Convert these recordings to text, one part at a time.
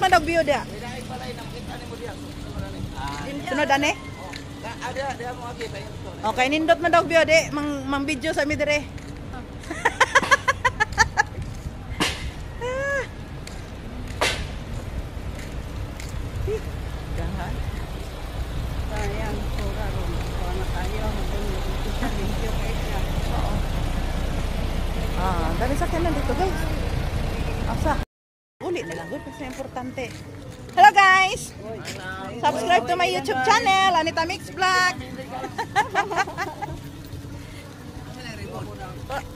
man daw view dia. Sunod ane? Ada mo agi ba yun? Okay, nindot man daw view di mang video sa mi dire. Jangan. Sayang, pura ron. Kung anak tayo, magdunod video kayo siya. Oo. Dami sakyanan dito guys. Asa? Uli na lang, good kasi importante. Hello guys! Subscribe to my YouTube channel, Anita Mix Vlog.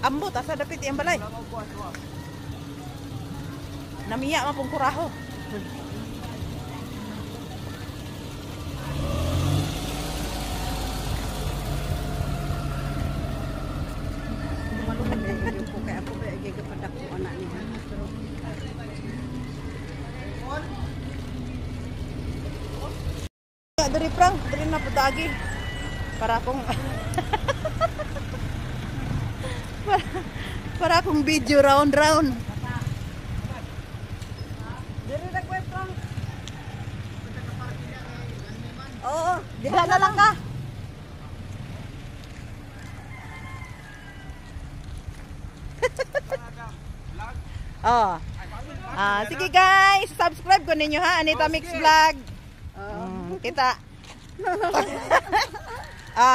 Ambot, asa dapit yung balay. Namiya mapong kuraho. Dari prang, dari na putagi para akong para akong video round. Diri na kwet prang. Oo, diha na lang ka. Sige guys, subscribe ko ninyo ha, Anita Mix Vlog. Kita.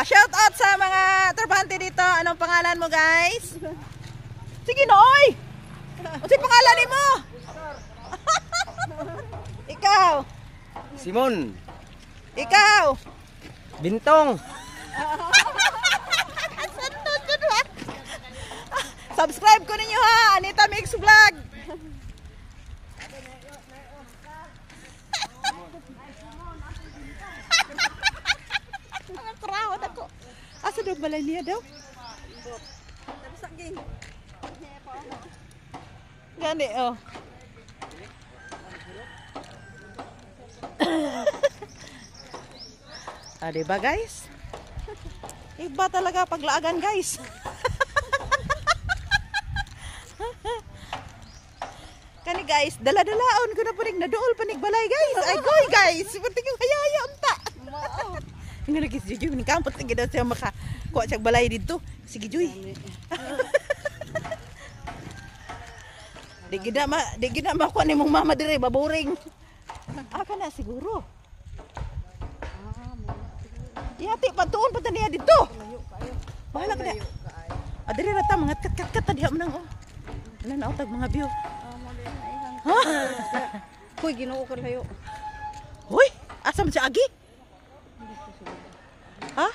Shout out sa mga trabahante dito. Anong pangalan mo guys? Sige na oy. Ano pangalan ni mo? Ikaw. Simon. Ikaw. Bintong. Subscribe ko ninyo ha, Anita Mix Vlog. Asa daw balay niya daw? Gani oh. Diba guys? Iba talaga paglaagan guys. Kani guys, dala-dalaon ko na punig na dool panig balay guys. Ay goy guys, puting yung hayaya unta. Nga lagi si Juy, nikampot lagi daw siya makakuha siya balay dito. Sige Juy. Di gina makuha ni mong mama dire, baboring. Aka na siguro. Yati, patuon pa niya dito. Bahala ka na. Dire rata, mga kat-kat-kat diha mo nang oh. Ano na utag mga view. Ha? Kuy, ginoo ka layo. Hoy, asa man siya agi? Ha?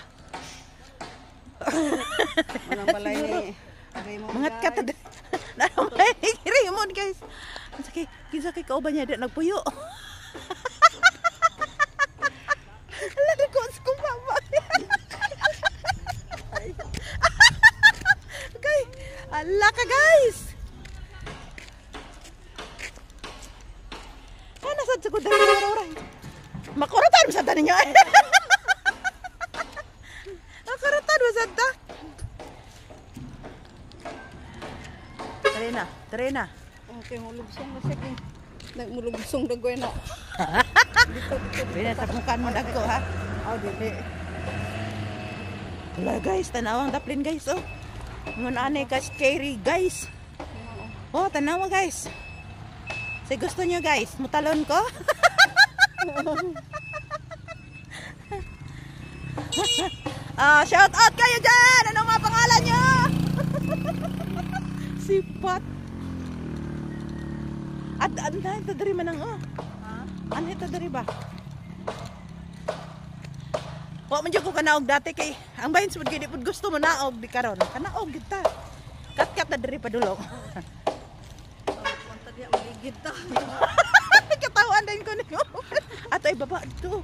Anong balay ni? Mga kata na balay ni Raymond guys. Kinsa kay kauban niya di nagpuyo. Lalo ko sa kumama. Okay, ala ka guys. Ano sa ko dali oray. Makuratan sa tanin niya. Santa. Tara na. Okay, mulubsong na sige. Nagmulubsong dagoy na. Dito. Pwede sa bukan mo dagko ha. Dili. Wala guys, tanawang daplin guys oh. Ngun ane ka scary guys. Oh, tanawa guys. Say gusto nyo guys, mutalon ko. Shout out kayo dyan! Ano nga pangalan nyo? Sipat. Ano ito dari manang oh? Ano ito dari ba? Huwag man dyan ko kanaog dati kay ang bahin sa pagkini pag gusto mo naog di karon. Kanaog kita. Kat-kat na dari padulong. Punta diya maligid ta. Katawan din ko niyo. Ato ay baba dito.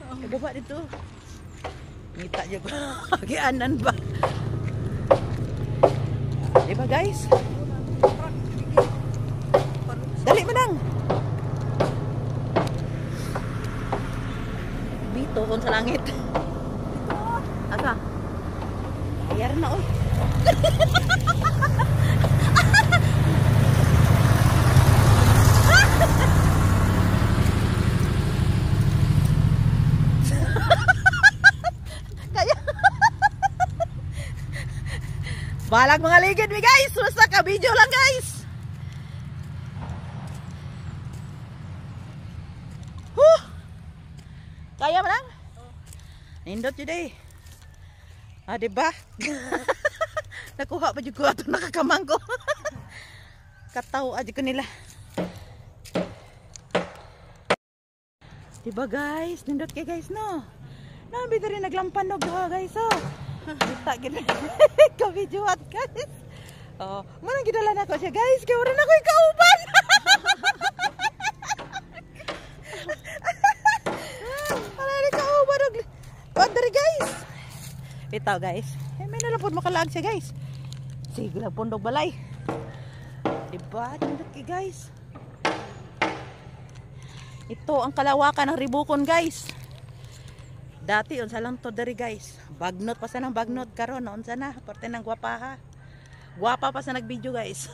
Ay baba dito. Ngita niyo ko. Agianan ba? Diba guys? Dali manang. Bito kon sa langit. Asa? Ayar na oy. Balag mga ligid mi guys. Basta ka video lang guys. Kaya mo lang? Nindot yun eh. Ah, diba? Nakuha pa dyan ko ito nakakamang ko. Kataw aja ko nila. Diba guys? Nindot kayo guys no? Nabi rin naglampanog ha guys oh. Kita gina. Ka-videoat guys. Oh, manang gidala na ko siya guys. Kaya wala na ko ikauban. Dari guys. Ito guys. May nalapod makalag siya guys. Sige lang pundog balay. Diba? Tindot kayo guys. Ito ang kalawakan ng Ribukon guys. Dati unsa lang to dari guys. Bagnot pa sa ng bagnot karon unsa na parte ng gwapa ha. Gwapa pa sa nagvideo guys.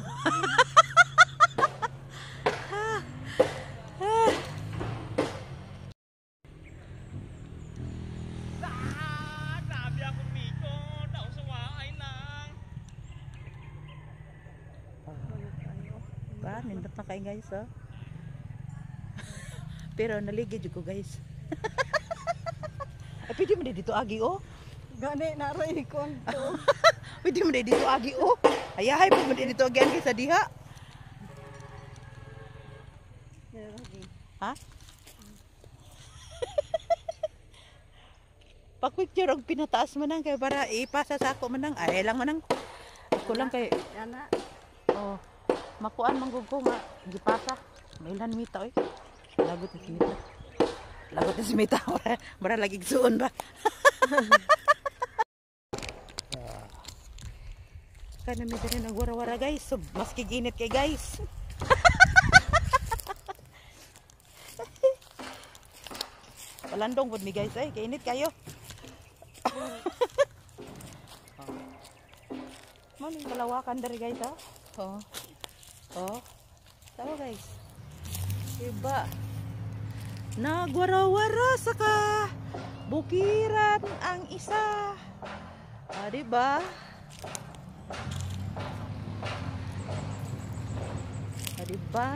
Nindot na kayo guys oh. Pero naligid ko guys. Ay pwede mo dito agi oh. Gani naroy kon to. Pwede mo dito agi oh. Ayahay po mo dito agi ang sa diha. Ha? Pag-picture og pinataas man nang kay para ipasa sa ako man nang. Ay lang man nang. Ako lang kay Ana. oh. Makuan manggugo nga gipasa. Mailan mita oy. Lagot ni mita. Lagot ni mita. Mara lagi suon ba. Kana mi diri nagwara-wara guys. So, mas kiginit kay guys. Palandong pud mi guys ay kainit kayo. Maning kalawakan diri guys ha. Oh. Oh, tahu guys, diba? Nagwara-wara sa bukiran ang isa, ah, diba? Ah, diba?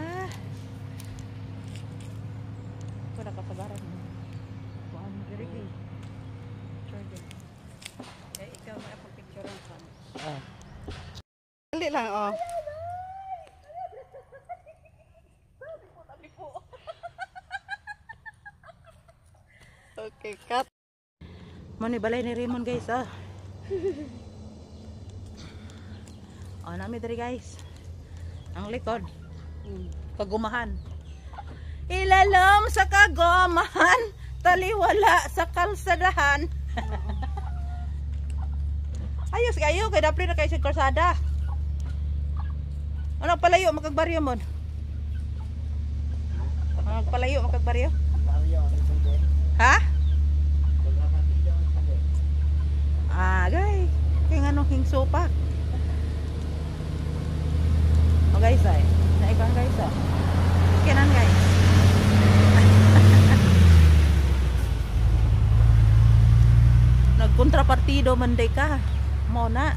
Wala kasabaran mo. Kuhaan mo diri kay. Ikaw may ako picture ko. Ah. Dali lang oh. Okay, cut. Mani balay ni Raymond guys ah. Oh, nami diri guys. Ang likod. Kagumahan. Ilalam sa kagumahan, taliwala sa kalsadahan. Ayos kayo kay dapli na kayo sa kalsada. Ano palayo makagbaryo mo? Palayo makagbaryo? Ha? Ah, guys. Kaya nga hingso pa. O guys ay. Naibang guys ah. Kanan guys. Nagkontrapartido man day ka. Mo na.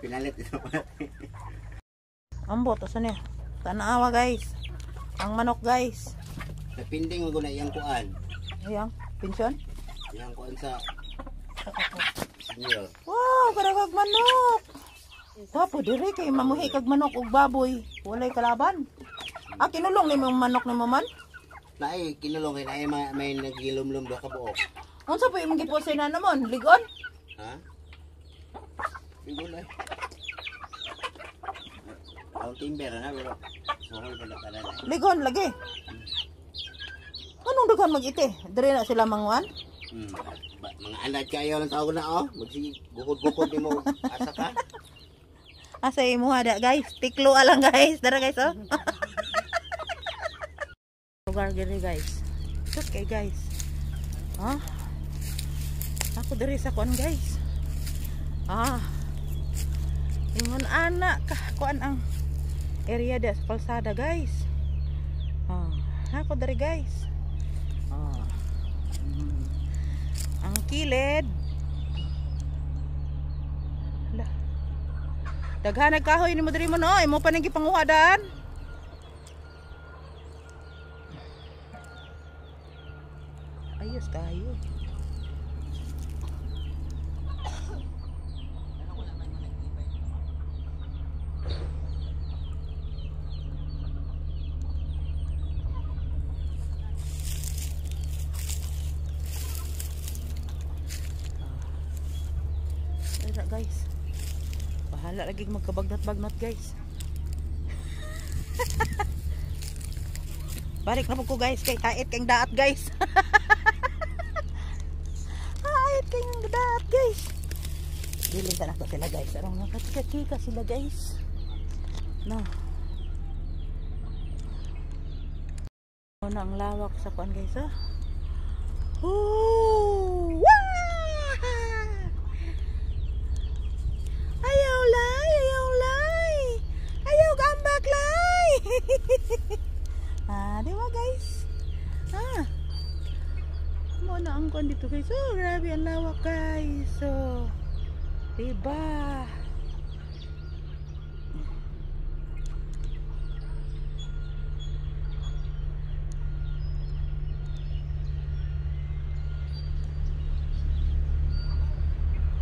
Pinalit ito pa. Ambot, asan niya? Tanawa guys. Ang manok guys. Napinding mo na iyang kuan. Ayan, pensyon. Iyang kuan sa senior. Wow, karagag manok. Wapo dire kay mamuhi kag manok ug baboy. Walay kalaban. Ah, kinulong ni mong manok ni maman? Naay kinulong kay naay may nagilumlum do ka buok. Unsa po imong giposte na namon? Ligon? Ha? Bigulay. Ang timber na pero sohol pala kada. Ligon lagi. Anong daghan mag-ite? Dire na sila manguan? Mga anak kayo lang tawag na oh. Magsige gukod-gukod nimo asa ka. Asa imo ada guys? Tiklo lang guys. Dara guys oh. Lugar diri guys. Sus kay guys. Ha? Ako diri sa kuan guys. Ah. Ingon anak ka kuan ang area da sa kalsada guys. Ah, ako diri guys. Ah. Ang kilid. Lah. Daghanag kahoy ni mo diri mo no, imo pa nang gipanguhadan. Ayos kayo. Ayun guys. Bahala lagi magkabagnat-bagnat guys. Balik na po ko guys kay tait kang daat guys. Tait kang daat guys. Bilin ka na ko sila guys. Arang nakachika sila guys. No. Ano ang lawak sa kuan guys ha. Woo! Ayaw lay, ayaw lay. Ayaw gambak lay. Di ba guys? Mo na ang kuan dito guys. Oh, grabe ang lawak guys. So, diba?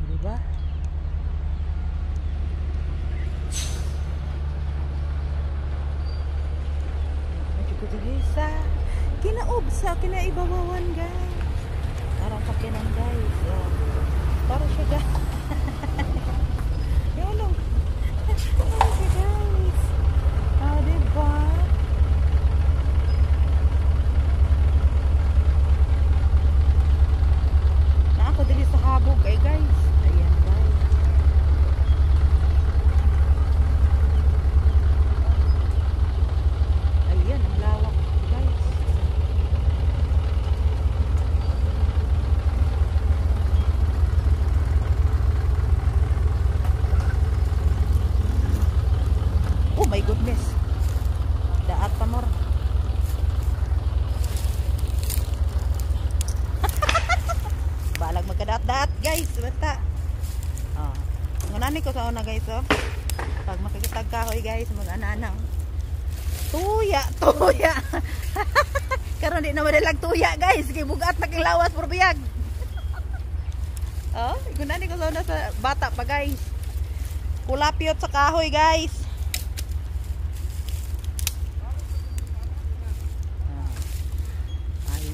Diba? Sa kinaob sa kinaibawawan guys. Parang pakinan guys. Para siya guys. Yun o. Para siya guys. Diba? Na ako dili sa habog ay guys. Ayan guys. Ayan ang lawak. Oh my goodness. Daat pa more. Balag magkadaat-daat guys. Basta. Ngunani ko sa una guys. Pag makikitag kahoy guys. Mag-ananang. Tuya. Karon di na madalag tuya guys. Kay bugat na kang lawas por biyag. Ngunani ko sa una sa bata pa guys. Kulapyot sa kahoy guys.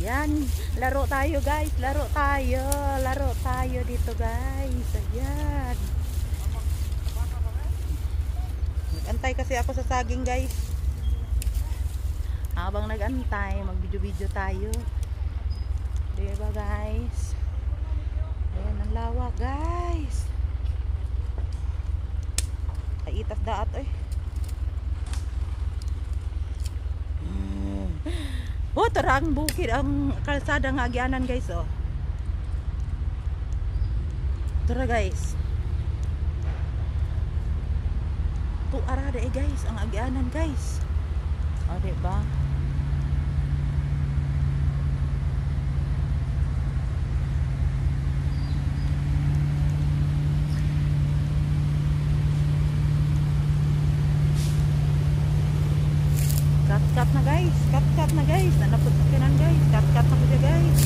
Ayan, laro tayo guys, laro tayo dito guys. Ayan. Nag-antay kasi ako sa saging guys. Habang nag-antay, mag-video-video tayo. Diba guys? Ayan ang lawa guys. Kaitas daat eh. Oh, tarang bukid ang kalsada nga agianan guys oh. Tara guys. Tu arada guys ang agianan guys. Diba? Cut na guys, cut na guys. Nanapot sa kinan guys, cut na po siya guys.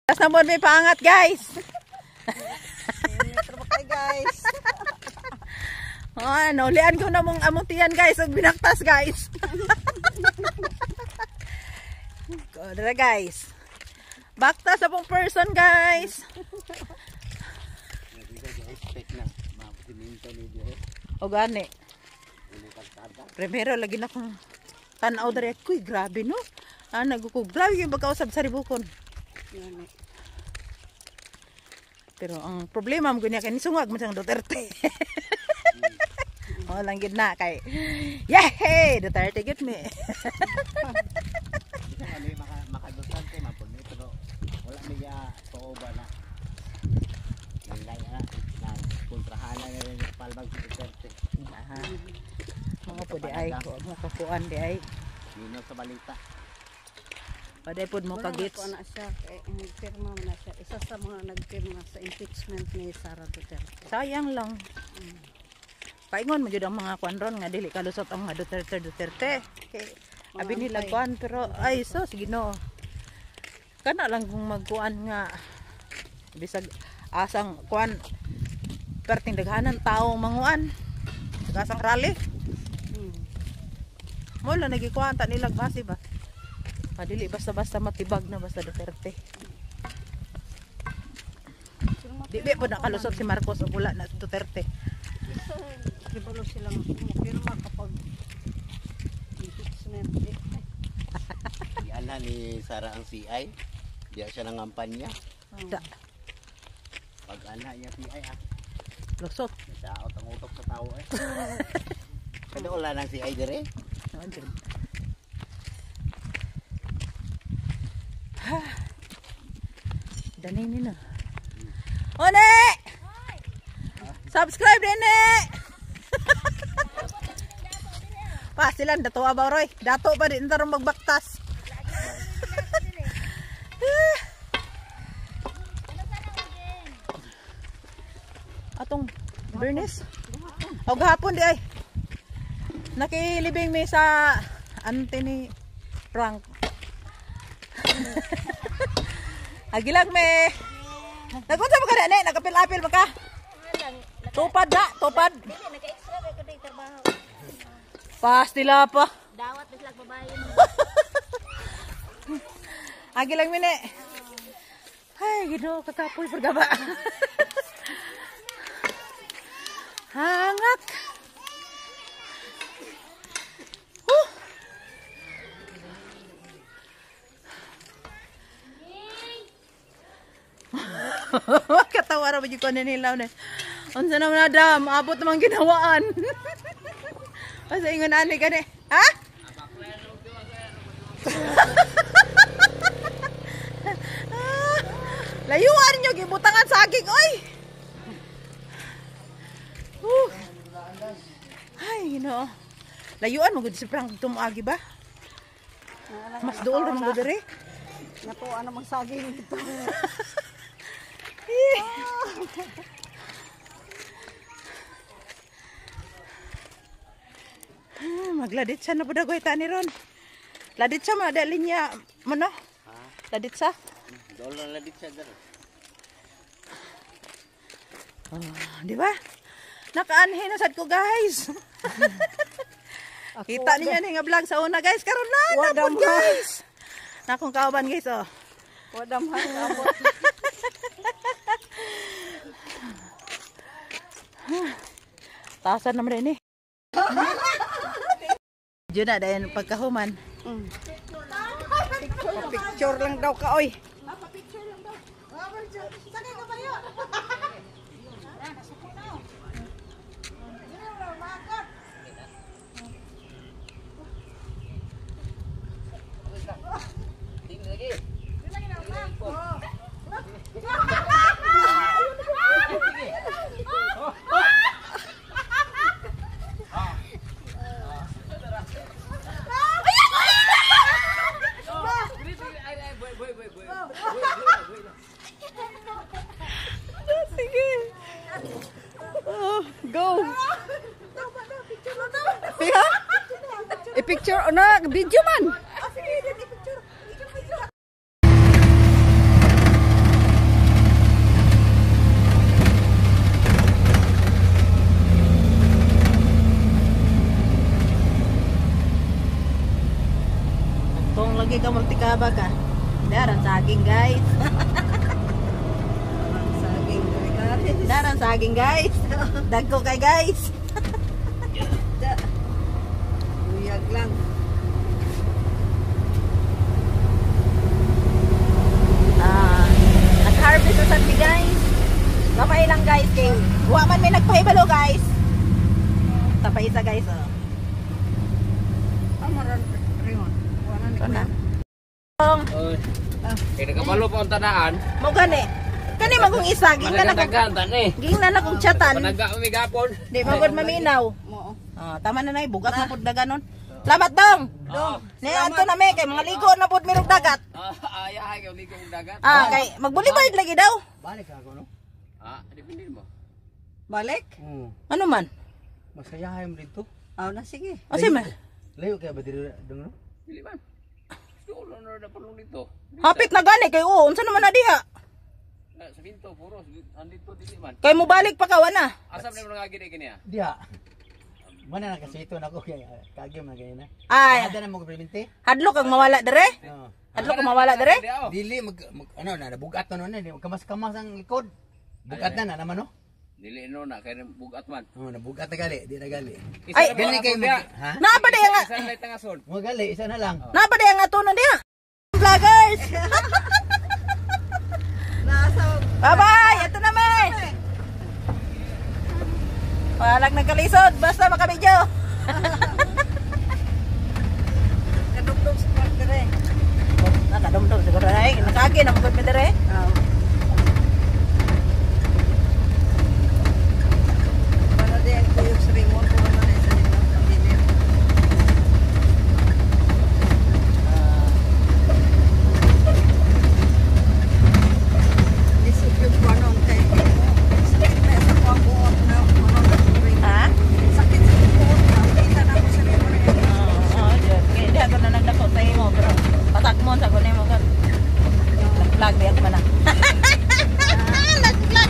Tas na mo may pangat guys. Metro pa kayo guys. Ano, lian ko na mong amutian guys, ug binaktas guys. Dara guys. Baktas sa pong person guys. Expect na. Mapiminta ni Diyo. O gani. Primero lagi na kong tanaw dari. Kuy, grabe no. Nagukog. Grabe yung pagkausap sa ribukon. Yan eh. Pero ang problema mo ganyan kay nisungag mo siyang Duterte. O lang gid na kay yay! Duterte gid me. Ano yung makadutan kay mapun ni pero wala niya too ba na. Nilay na kontrahan na rin yung palbag si Duterte. Aha. Mga po di ay ko mga kakuan di ay. Yun sa balita. Paday pod mo Wala kagits. na siya. Nagpirma mo na siya. Isa sa mga nagpirma sa impeachment ni Sara Duterte. Sayang lang. Paingon mo jud ang mga kwan ron nga dili kalusot ang mga Duterte. Kay abi nila kwan pero ay sus Ginoo. Kana lang kung magkuan nga bisag asang kwan perting daghanan tao manguan. Asang rally. Mo lang nagikuan ta nilag base ba. Dili basta-basta matibag na basta Duterte. Di ba po nakalusot si Marcos o wala na Duterte. Gibalo sila pirma kapag impeachment. Di ana ni Sara ang CI. Diya siya nangampanya. Da, Pag ana niya CI lusot. Daot ang utok sa tao eh. Kada wala nang CI dire. Andun. Dani ni na. One! Subscribe din eh! Pa, silang dato ba Roy? Dato pa din tarong magbaktas. Atong Bernice? O gahapon di ay. Nakilibing mi sa ante ni Frank. Agilag me. Nagunsa mo ka na, nakapil-apil mo ka? Tupad na, tupad. Naka-extra kay kundi trabaho. Pastila pa. Dawat bislag babae. Agilag me ne. Ay, Ginoo, kakapoy pergaba. Hangat. Katawa ra ba jud ko nila na. Unsa naman adam, abot naman ginawaan. Asa ingon ani gani? Ha? Layuan nyo gibutangan saging oy. Ay, Ginoo. Layuan mo gud si Frank tumuagi ba? Mas dool ra mo gud diri. Natuwa na magsaging dito. Magladit siya na po dagoy tani ron. Ladit siya mga linya mano? Ladit siya. Dolar ladit siya dara. Di ba? Nakaanhin na sad ko guys. Kita niyo ni nga vlog sa una guys. Karon na Wadam po guys. Na akong kauban guys oh. Wadam abot. Tasan naman rin eh. Diyo na dahil pagkahuman. Picture lang daw ka oy. Sige. Oh, go. Piha? I-picture na video man. Kung lagi ka magtikaba ka. Daran saging guys. Ang saging kare-kare. Daran saging guys. Dagko kay guys. Buyag lang. Nag-harvest na sabi guys. Kapay lang guys kay wa man may nagpahibalo guys. Tapay isa guys oh. Amaran rimon. Wala ni Kana. Oy. Kaya nakabalo pa ang tanaan. Mo gani. Kani magong isa ging na Managdagan tani. ging na kong chatan. Panaga umigapon. Di magod maminaw. mo. Tama na nay bugas na pud dagan nun. Salamat dong. Dong. Ni anto na me kay mga ligo na pud mirog dagat. Ayahay kay uligong dagat. Kay magbulibad lagi daw. Balik ako no. Depende mo. Balik? Ano man? Masayahay mo dito. Aw na sige. Asa man? Layo kaya ba dito dong no? Dili man. Gusto na na pulong dito. Hapit na gani kay unsa naman na diha? Sa pinto puro andito dili man. Kay mo balik pa ka wana. Asam na mo nga gini kini ah. Dia. Mana na kasi ito nako kaya kagem na ganyan na. Ay, Ada na mo premente? hadlo kang mawala dire? Oo. Hadlo kang mawala dire? Dili ano na nabugat na no ni kamas-kamas ang likod. Bugat na naman no. Dili no na kay bugat man. Oh, nabugat na gali, di na gali. Ay, Gali kay mo. Ha? Napa diha nga? Isa lay tangason. Mo gali, isa na lang. Napa diha nga tunon diha? Vloggers. Nasa Bye-bye. Ito na may. Walang nagkalisod basta makabidyo.